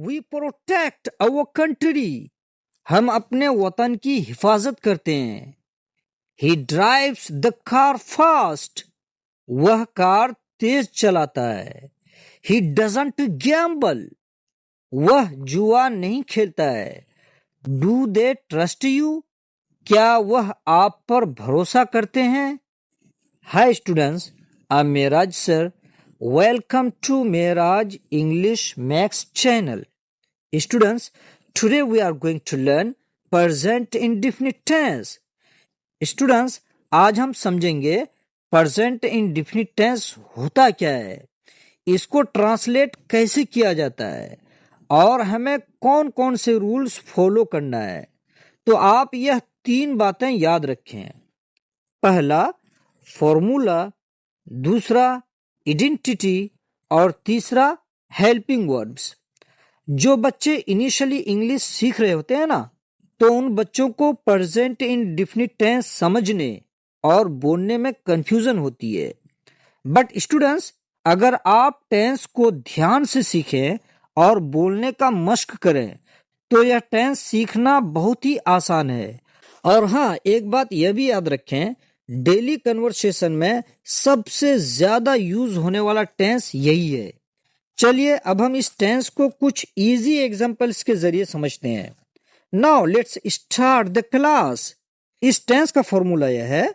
We protect our country, हम अपने वतन की हिफाजत करते हैं। ही ड्राइव्स द कार फास्ट, वह कार तेज चलाता है। ही डजंट गैम्बल, वह जुआ नहीं खेलता है। डू दे ट्रस्ट यू, क्या वह आप पर भरोसा करते हैं? Hi students, I am Meraj sir. Welcome to Meraj English max channel. Students, today we are going to learn present indefinite tense. Students, आज हम समझेंगे present indefinite tense होता क्या है, इसको ट्रांसलेट कैसे किया जाता है और हमें कौन कौन से रूल्स फॉलो करना है। तो आप यह 3 बातें याद रखें। पहला फॉर्मूला, दूसरा आइडेंटिटी और तीसरा हेल्पिंग वर्ब्स। जो बच्चे इनिशियली इंग्लिश सीख रहे होते हैं ना, तो उन बच्चों को प्रेजेंट इंडेफिनिट टेंस समझने और बोलने में कंफ्यूजन होती है। बट स्टूडेंट्स, अगर आप टेंस को ध्यान से सीखें और बोलने का मश्क करें तो यह टेंस सीखना बहुत ही आसान है। और हाँ, एक बात यह भी याद रखें, डेली कन्वर्सेशन में सबसे ज्यादा यूज होने वाला टेंस यही है। चलिए अब हम इस टेंस को कुछ इजी एग्जांपल्स के जरिए समझते हैं। Now let's start the class. इस टेंस का फॉर्मूला यह है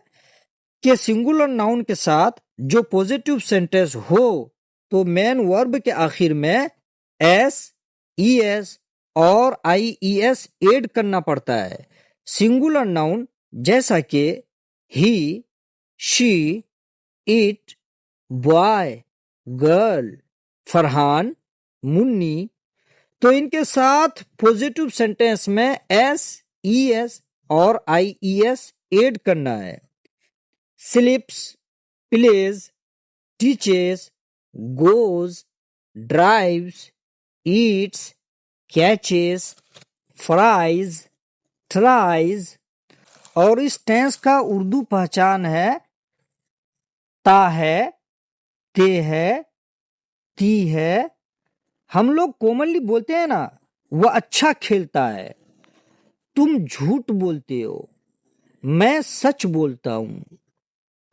कि सिंगुलर नाउन के साथ जो पॉजिटिव सेंटेंस हो तो मेन वर्ब के आखिर में एस, ईएस और आईईएस ऐड करना पड़ता है। सिंगुलर नाउन जैसा कि he, she, it, boy, girl, Farhan, Munni, तो इनके साथ पॉजिटिव सेंटेंस में एस, ईएस और आईईएस ऐड करना है। Slips, plays, teaches, goes, drives, eats, catches, fries, tries. और इस टेंस का उर्दू पहचान है ता है, ते है, ती है। हम लोग कॉमनली बोलते हैं ना, वह अच्छा खेलता है। तुम झूठ बोलते हो, मैं सच बोलता हूं।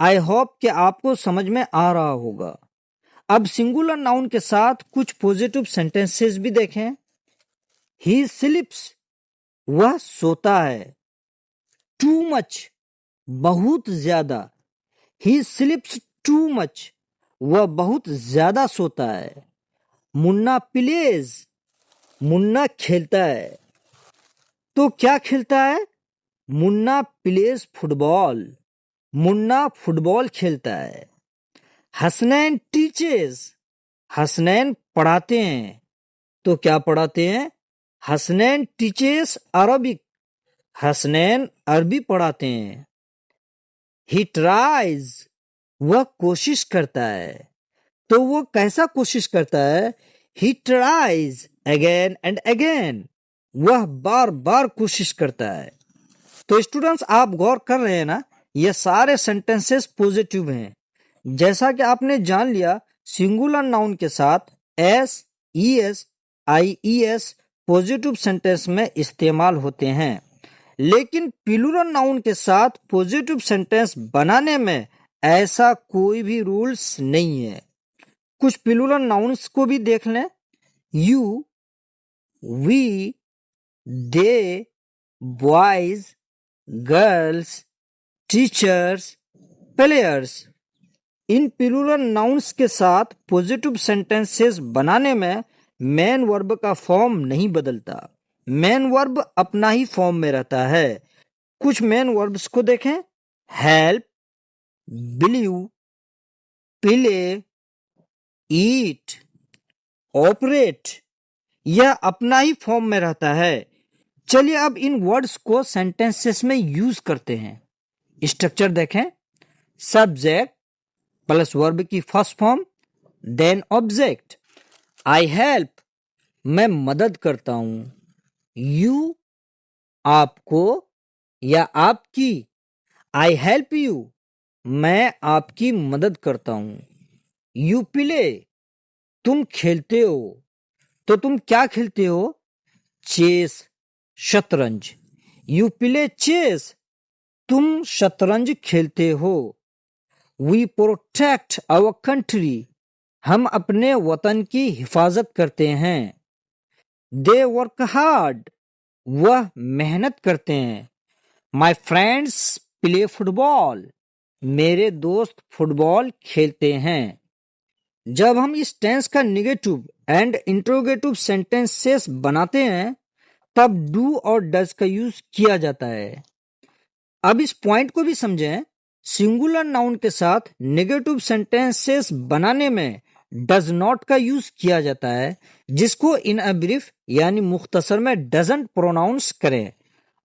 आई होप कि आपको समझ में आ रहा होगा। अब सिंगुलर नाउन के साथ कुछ पॉजिटिव सेंटेंसेस भी देखें। ही स्लीप्स, वह सोता है। टू मच, बहुत ज्यादा। ही स्लीप्स टू मच, वह बहुत ज्यादा सोता है। मुन्ना प्लेज, मुन्ना खेलता है। तो क्या खेलता है? Munna plays football, Munna football खेलता है। हसनैन टीचेस, हसनैन पढ़ाते हैं। तो क्या पढ़ाते हैं? हसनैन टीचेस अरबिक, हसनैन अरबी पढ़ाते हैं। ही ट्राइज, वह कोशिश करता है। तो वो कैसा कोशिश करता है? He tries again and again, वह बार बार कोशिश करता है। तो स्टूडेंट्स, आप गौर कर रहे हैं ना, ये सारे सेंटेंसेस पॉजिटिव हैं। जैसा कि आपने जान लिया, सिंगुलर नाउन के साथ S, ES, IES positive sentence में इस्तेमाल होते हैं। लेकिन प्लूरल नाउन के साथ पॉजिटिव सेंटेंस बनाने में ऐसा कोई भी रूल्स नहीं है। कुछ प्लूरल नाउन्स को भी देख लें। You, we, they, boys, girls, teachers, players. इन प्लूरल नाउन्स के साथ पॉजिटिव सेंटेंसेस बनाने में मेन वर्ब का फॉर्म नहीं बदलता, मेन वर्ब अपना ही फॉर्म में रहता है। कुछ मेन वर्ब्स को देखें। Help, believe, play, eat, operate, यह अपना ही फॉर्म में रहता है। चलिए अब इन वर्ड्स को सेंटेंसेस में यूज करते हैं। स्ट्रक्चर देखें। सब्जेक्ट प्लस वर्ब की first form, then object. I help, मैं मदद करता हूं। यू, आपको या आपकी। आई हेल्प यू, मैं आपकी मदद करता हूं। यू प्ले, तुम खेलते हो। तो तुम क्या खेलते हो? चेस, शतरंज। यू प्ले चेस, तुम शतरंज खेलते हो। वी प्रोटेक्ट आवर कंट्री, हम अपने वतन की हिफाजत करते हैं। दे वर्क हार्ड, वह मेहनत करते हैं। माई फ्रेंड्स प्ले फुटबॉल, मेरे दोस्त फुटबॉल खेलते हैं। जब हम इस टेंस का निगेटिव एंड इंट्रोगेटिव सेंटेंसेस बनाते हैं तब डू और डज का यूज किया जाता है। अब इस पॉइंट को भी समझें। सिंगुलर नाउन के साथ नेगेटिव सेंटेंसेस बनाने में डज नॉट का यूज किया जाता है, जिसको इन अ ब्रीफ यानी मुख्तसर में डजंट प्रोनाउंस करें।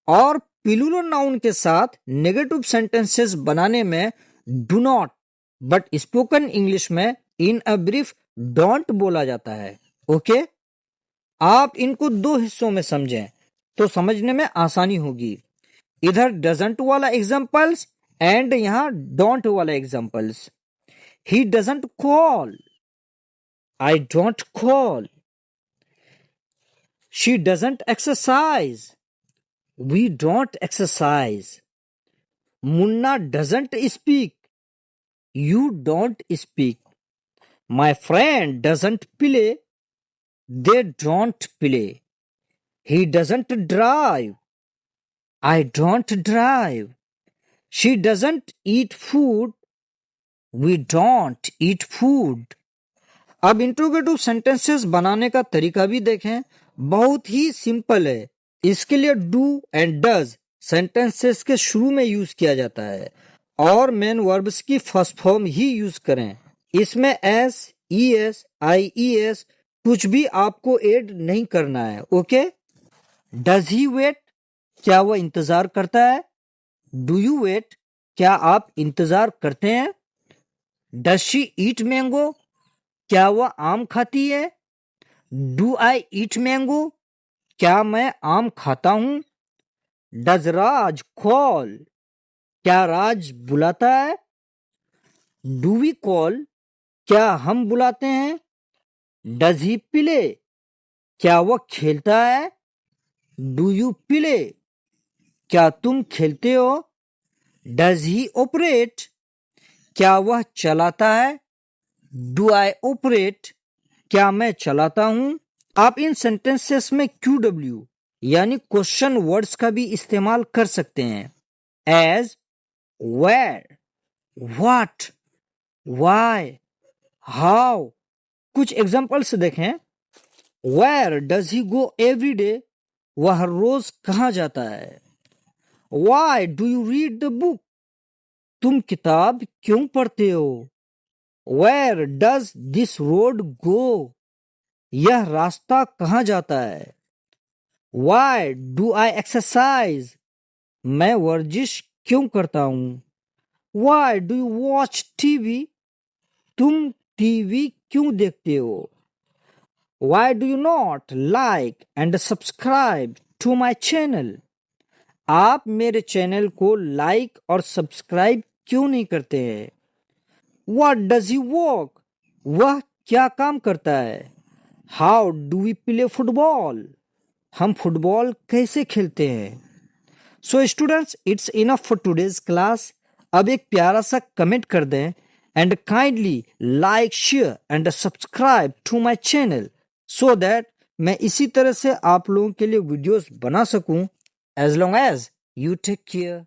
और प्लूरल नाउन के साथ नेगेटिव सेंटेंसेस बनाने में do not, but spoken English में इन अ ब्रीफ डोंट बोला जाता है। ओके, आप इनको दो हिस्सों में समझें तो समझने में आसानी होगी। इधर डजंट वाला एग्जांपल्स एंड यहां डोंट वाला examples. He doesn't call, I don't call. She doesn't exercise, we don't exercise. Munna doesn't speak, you don't speak. My friend doesn't play, they don't play. He doesn't drive, I don't drive. She doesn't eat food, we don't eat food. अब interrogative sentences बनाने का तरीका भी देखें, बहुत ही simple है। इसके लिए डू एंड डज सेंटेंसेस के शुरू में यूज किया जाता है और मेन वर्ब्स की फर्स्ट फॉर्म ही यूज करें। इसमें एस, ई एस, आई ई एस कुछ भी आपको ऐड नहीं करना है। ओके, डज ही वेट, क्या वह इंतजार करता है? डू यू वेट, क्या आप इंतजार करते हैं? डज शी ईट मैंगो, क्या वह आम खाती है? डू आई ईट मैंगो, क्या मैं आम खाता हूं? डज राज कॉल, क्या राज बुलाता है? डू वी कॉल, क्या हम बुलाते हैं? डज ही प्ले, क्या वह खेलता है? डू यू प्ले, क्या तुम खेलते हो? डज ही ऑपरेट, क्या वह चलाता है? डू आई ऑपरेट, क्या मैं चलाता हूं? आप इन सेंटेंसेस में QW यानी क्वेश्चन वर्ड्स का भी इस्तेमाल कर सकते हैं। As, where, what, why, how. कुछ एग्जांपल्स देखें। Where does he go every day, वह हर रोज कहाँ जाता है? Why do you read the book, तुम किताब क्यों पढ़ते हो? Where does this road go, यह रास्ता कहाँ जाता है? वाई डू आई एक्सरसाइज, मैं वर्जिश क्यों करता हूं? Why do you watch TV, तुम टीवी क्यों देखते हो? Why do you not like and subscribe to my channel, आप मेरे चैनल को लाइक और सब्सक्राइब क्यों नहीं करते हैं? What does he work, वह क्या काम करता है? How do we play football, हम फुटबॉल कैसे खेलते हैं? So students, it's enough for today's class. अब एक प्यारा सा कमेंट कर दें and kindly like, share and subscribe to my channel so that मैं इसी तरह से आप लोगों के लिए वीडियोस बना सकूं। As long as you take care.